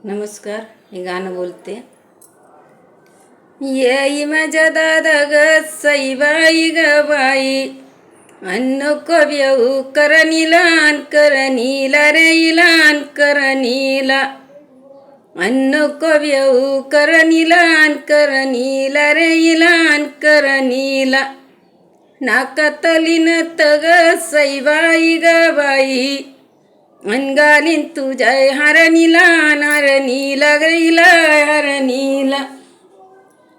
नमस्कार, मी गाणं बोलते. येई माझ्या दादा ग सईबाई ग बाई, नको येऊ करणीला करणीला रे इलान करणीला, नको येऊ करणीला करणीला रे इलान करणीला. नाकातलीन तग सईबाई ग बाई, अंगालीन तुझ्या हरणीला नारणीला गैला हरणीला,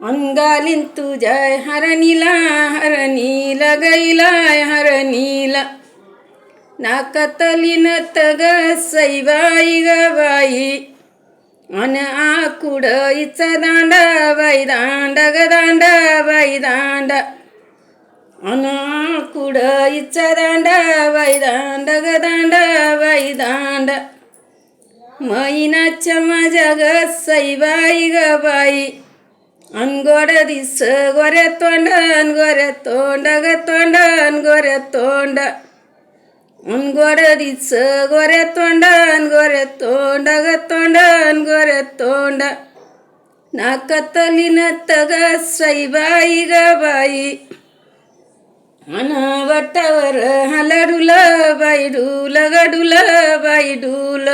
अंगालीन तुझ्या हरणीला हरणीला गैला हरणीला. नाकातलीन तग सईबाई ग बाई, अन आकुडईचा दांडा बाई दांडा ग दांडा बाई दांडा, अन आकुडईचा दांडा बाई दांडा ग दांडा बाई दांडा. मैनाच्या माझ्या ग सईबाई ग बाई, अन गोड दिस गोऱ्या तोंड गोऱ्या तोंड ग तोंड गोऱ्या तोंड, अन गोड दिस गोऱ्या तोंड गोऱ्या तोंड ग तोंड गोऱ्या तोंड. नाकातलीन तग सईबाई ग बाई, अन वटावर हलडुल बाई डुल गडुल बाई डुल.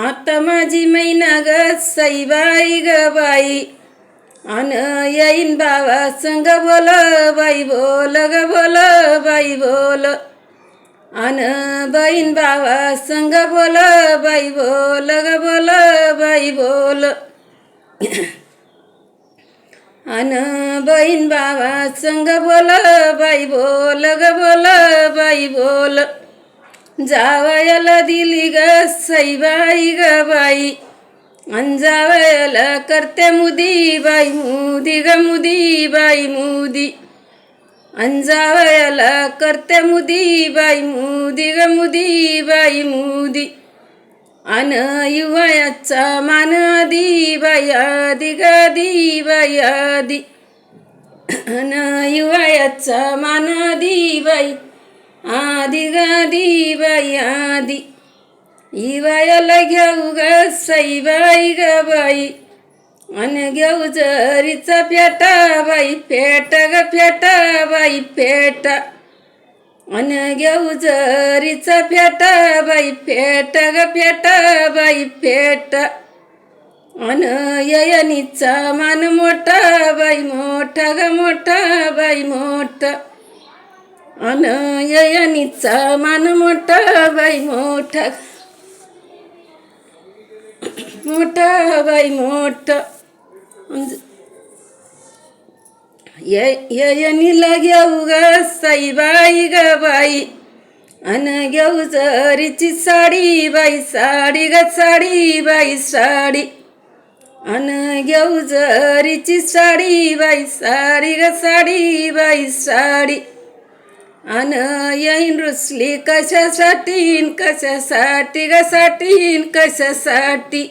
आता माझी मैना ग सईबाई ग बाई, अन येईन बाबा संग बोल बाई बोल ग बोल बाई बोल, अन बहीण बाबा संग बोल बाई बोल ग बोल बाई बोल, अन बहीण बाबा संग बोल बाई बोल ग बोल बाई बोल. जावयाला दिली ग सईबाई ग बाई, अन जावयाला करते मुदी बाई मुदी ग मुदी बाई मुदी, अन जावयाला करते मुदी बाई मुदी ग मुदी बाई मुदी. अन युवयाचा मान आदी बाई आदी गादी बाई आदी, अन युवयाचा मान आदी बाई आदी गादी बाई आदी. युवयाला घेऊ ग सईबाई ग बाई, अन घेऊ जरीचा फेटा बाई फेट ग फेटा बाई फेटा, अन घेऊ जरीचा फेटा बाई फेट ग फेटा बाई फेट. अन ययनीचा मान मोठा बाई मोठा ग मोठा बाई मोठा, अन ययनीचा मान मोठा बाई मोठा मोठा बाई मोठा. ययनीला घेऊ ग सईबाई ग बाई, अन घेऊ जरीची साडी बाई साडी ग साडी बाई साडी, अन घेऊ जरीची साडी बाई साडी ग साडी बाई साडी. अन येईन रुसली कशासाठी कशासाठी ग साठी कशासाठी,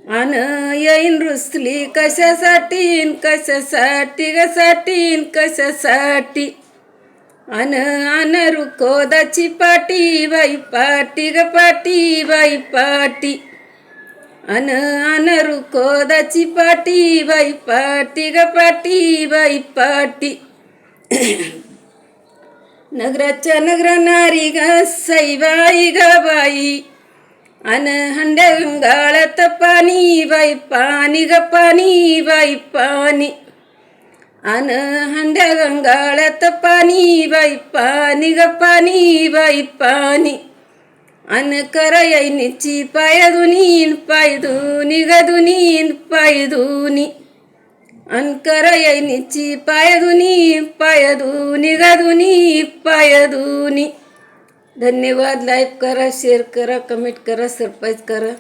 अन येईन रुसली कशासाठी कशासाठी ग साठी कशासाठी. अन अन रुकोदाची पाटी बाई पाटी ग पाटी बाई पाटी, अन अन रुकोदाची पाटी बाई पाटी ग पाटी बाई पाटी. नगराच्या नगर नारी ग सईबाई ग बाई, अन हंड्या गंगाळ्यात पाणी बाई पाणी ग पाणी बाई पाणी, अन हंड्या गंगाळ्यात पाणी बाई पाणी ग पाणी बाई पाणी. अन करयनीची पाय धुनी पाय धुनी ग धुनी पाय धुनी, अन करयनीची पाय धुनी ग धुनी पाय धुनी. धन्यवाद. लाईक करा, शेअर करा, कमेंट करा, सबस्क्राईब करा.